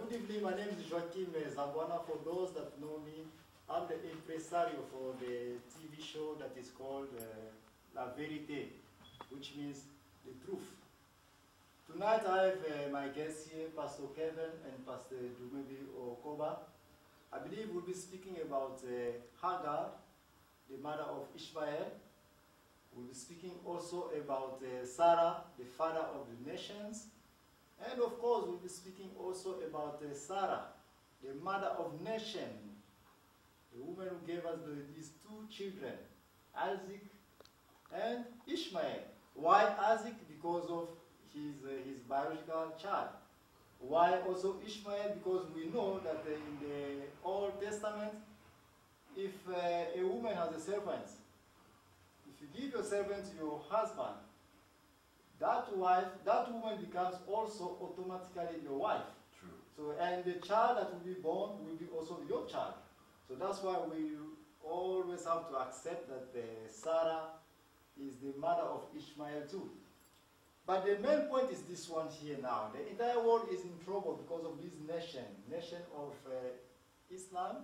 Good evening, my name is Joaquim Zambuana. For those that know me, I'm the impresario for the TV show that is called La Vérité, which means the truth. Tonight I have my guests here, Pastor Kelvin and Pastor Dumebi Okoba. I believe we'll be speaking about Hagar, the mother of Ishmael. We'll be speaking also about Sarah, the father of the nations. And of course, we'll be speaking also about Sarah, the mother of nations, the woman who gave us these two children, Isaac and Ishmael. Why Isaac? Because of his biological child. Why also Ishmael? Because we know that in the Old Testament, if a woman has a servant, if you give your servant to your husband, that woman becomes also automatically your wife. True. So, and the child that will be born will be also your child. So that's why we always have to accept that Sarah is the mother of Ishmael too. But the main point is this one here now. The entire world is in trouble because of this nation of Islam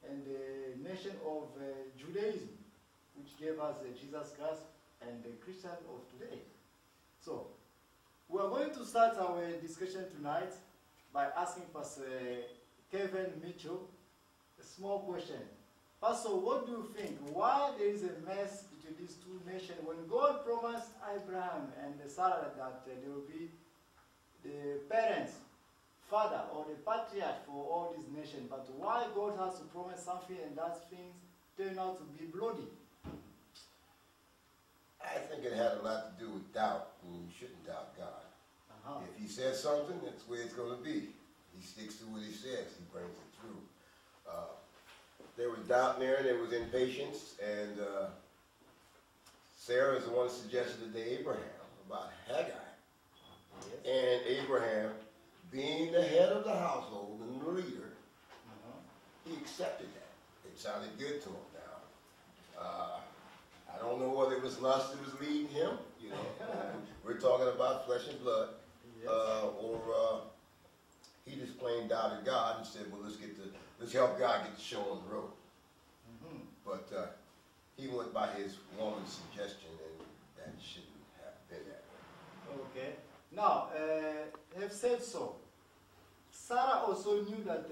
and the nation of Judaism, which gave us Jesus Christ and the Christian of today. So, we are going to start our discussion tonight by asking Pastor Kelvin Michel a small question. Pastor, what do you think? Why there is a mess between these two nations when God promised Abraham and Sarah that they will be the parents, father, or the patriarch for all these nations? But why God has to promise something and that things turn out to be bloody? I think it had a lot to do with doubt, and you shouldn't doubt God. If he says something, that's the way it's going to be. He sticks to what he says. He brings it through. There was doubt there, there was impatience, and Sarah is the one who suggested to Abraham about Hagar. Yes. And Abraham, being the head of the household and the leader, he accepted that. It sounded good to him now. I don't know whether it was lust that was leading him, you know. We're talking about flesh and blood. Yes. Or he just plain doubted God and said, well, let's help God get the show on the road. But he went by his woman's suggestion, and that shouldn't have been that way. Okay. Now, have said so. Sarah also knew that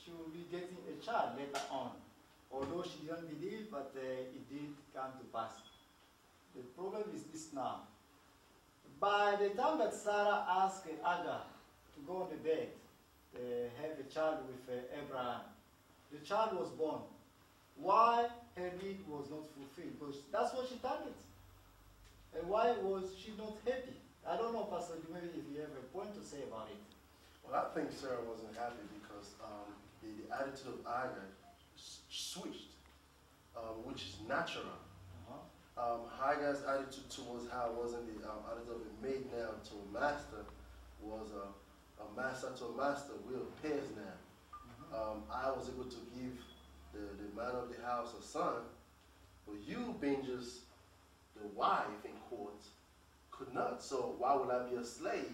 she would be getting a child later on. Although she didn't believe, but it did come to pass. The problem is this now. By the time that Sarah asked Hagar to go on the bed, have a child with Abraham, the child was born. Why her need was not fulfilled? Because that's what she targeted. And why was she not happy? I don't know, Pastor Dumebi, if you have a point to say about it. Well, I think Sarah wasn't happy because the attitude of Hagar switched, which is natural. Hagar's attitude towards her wasn't the attitude of a maid now to a master, was a master to a master. We're pairs now. I was able to give the man of the house a son, but you being just the wife in court could not. So why would I be a slave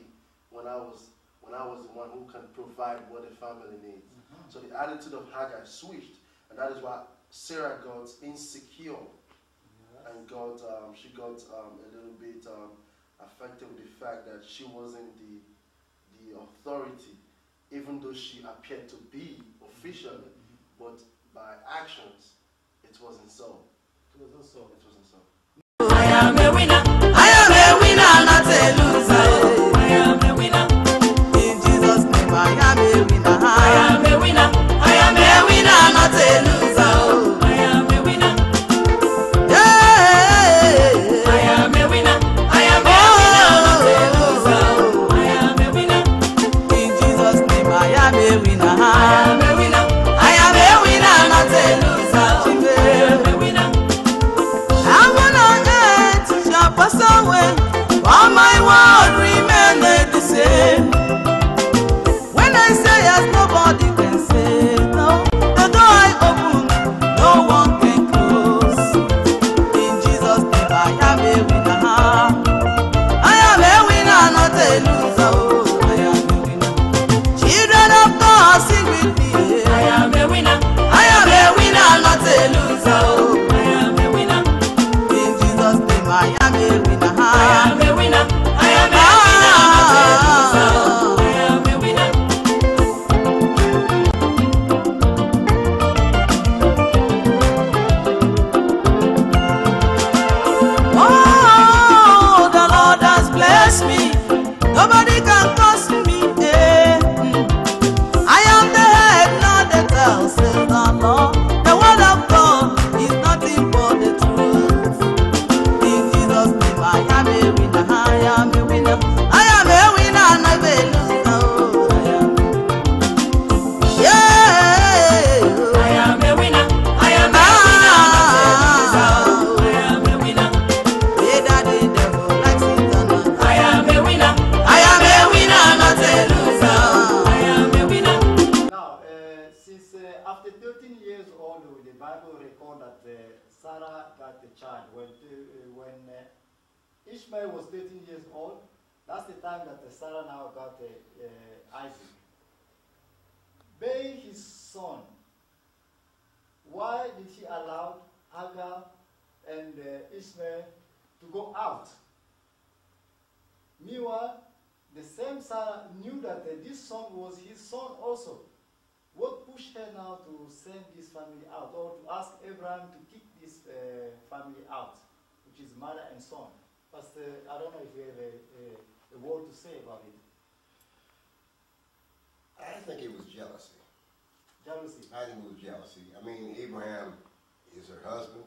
when I was the one who can provide what the family needs? So the attitude of Hagar switched. And that is why Sarah got insecure, and she got a little bit affected with the fact that she wasn't the authority, even though she appeared to be officially, but by actions, it wasn't so. It wasn't so. It wasn't so. I am a winner. I am a winner, not a loser. I am a winner. In Jesus' name, I am a winner. I am a winner. I am a winner, not a loser. I am a winner. Yeah. I am a winner. I am a winner, not a loser. I am a winner. In Jesus' name, I am a winner. I am a winner. I am a winner, not a loser. I am a winner. I wanna Bible records that Sarah got a child when Ishmael was 13 years old. That's the time that Sarah now got Isaac. Being his son, why did he allow Hagar and Ishmael to go out? Meanwhile, the same Sarah knew that this son was his son also. What pushed her now to send this family out, or to ask Abraham to kick this family out, which is mother and son? Pastor, I don't know if you have a word to say about it. I think it was jealousy. Jealousy. I think it was jealousy. I mean, Abraham is her husband.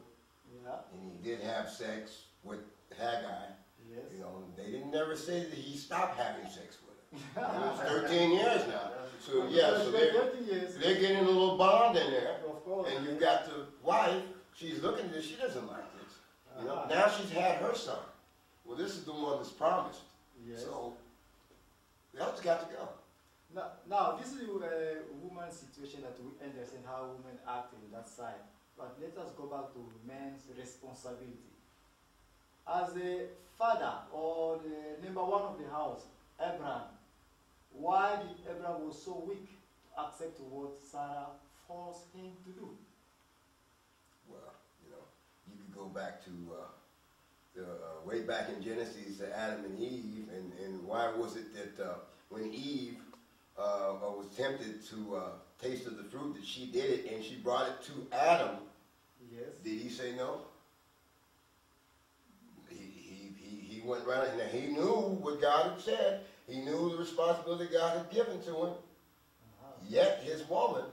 Yeah. And he did have sex with Hagar. Yes. You know, they didn't never say that he stopped having sex with her. It was 13 years now. So yeah, so they're getting a little bond in there. Of course. And you got the wife, she's looking at this, she doesn't like this. You know, now she's had her son. Well, this is the one that's promised. Yes. So that's got to go. Now, this is a woman's situation that we understand how women act in that side. But let us go back to men's responsibility. As a father or the number one of the house, Abraham, why did Abraham was so weak to accept what Sarah forced him to do? Well, you know, you could go back to way back in Genesis to Adam and Eve, and why was it that when Eve was tempted to taste of the fruit that she did it and she brought it to Adam? Yes. Did he say no? He went right in there. He knew what God had said. He knew the responsibility God had given to him. Yet his woman,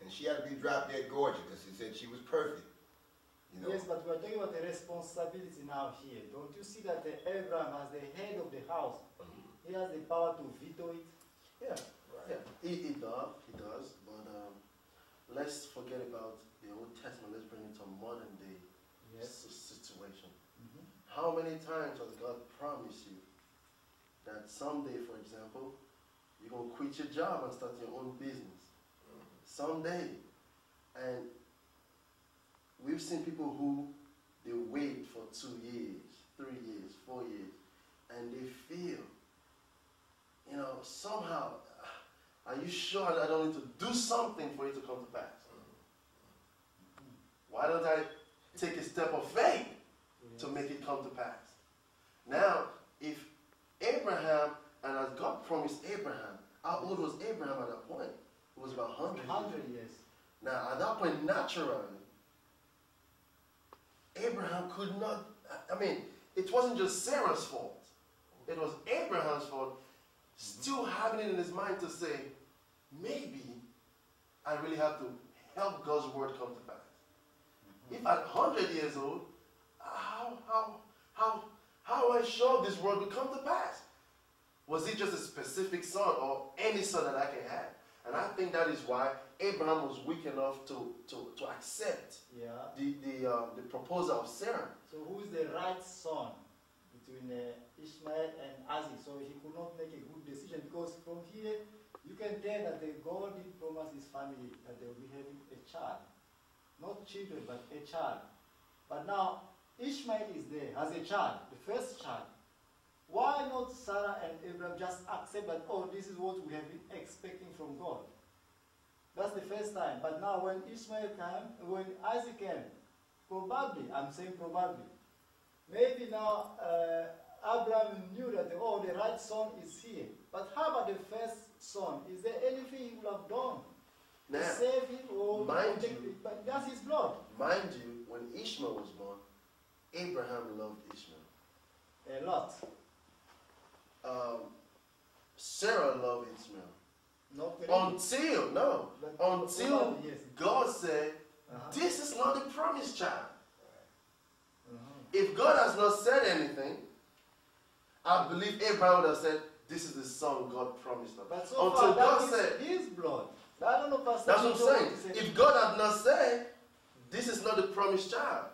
and she had to be drop dead gorgeous because he said she was perfect. You know? Yes, but we're talking about the responsibility now here. Don't you see that Abraham, as the head of the house, he has the power to veto it? Yeah, right. Yeah. He does. But let's forget about the Old Testament. Let's bring it to a modern day situation. How many times has God promised you that someday, for example, you're going to quit your job and start your own business? Someday. And we've seen people who they wait for 2 years, 3 years, 4 years, and they feel, you know, somehow, are you sure I don't need to do something for it to come to pass? Why don't I take a step of faith to make it come to pass? Now, if Abraham, and as God promised Abraham, how old was Abraham at that point? It was about 100 years. Now, at that point, naturally, Abraham could not, I mean, it wasn't just Sarah's fault. It was Abraham's fault, still having it in his mind to say, maybe I really have to help God's word come to pass. If at 100 years old, how am I sure this word will come to pass? Was it just a specific son or any son that I can have? And I think that is why Abraham was weak enough to accept the proposal of Sarah. So who is the right son between Ishmael and Isaac? So he could not make a good decision, because from here you can tell that God did promise his family that they will be having a child. Not children, but a child. But now Ishmael is there as a child, the first child. Why not Sarah and Abraham just accept that, oh, this is what we have been expecting from God? That's the first time. But now when Ishmael came, when Isaac came, probably, I'm saying probably, maybe now Abraham knew that, oh, the right son is here. But how about the first son? Is there anything he would have done to save him or mind protect him? But that's his blood. Mind you, when Ishmael was born, Abraham loved Ishmael. A lot. Sarah loved Ishmael. Not really. Until God said, this is not the promised child. If God has not said anything, I believe Abraham would have said, this is the son God promised us. But so until far, God that said, is his blood. I don't know, Pastor. that's what I'm saying. If God had not said, this is not the promised child,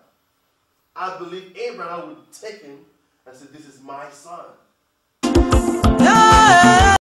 I believe Abraham would take him and say, this is my son. Yeah.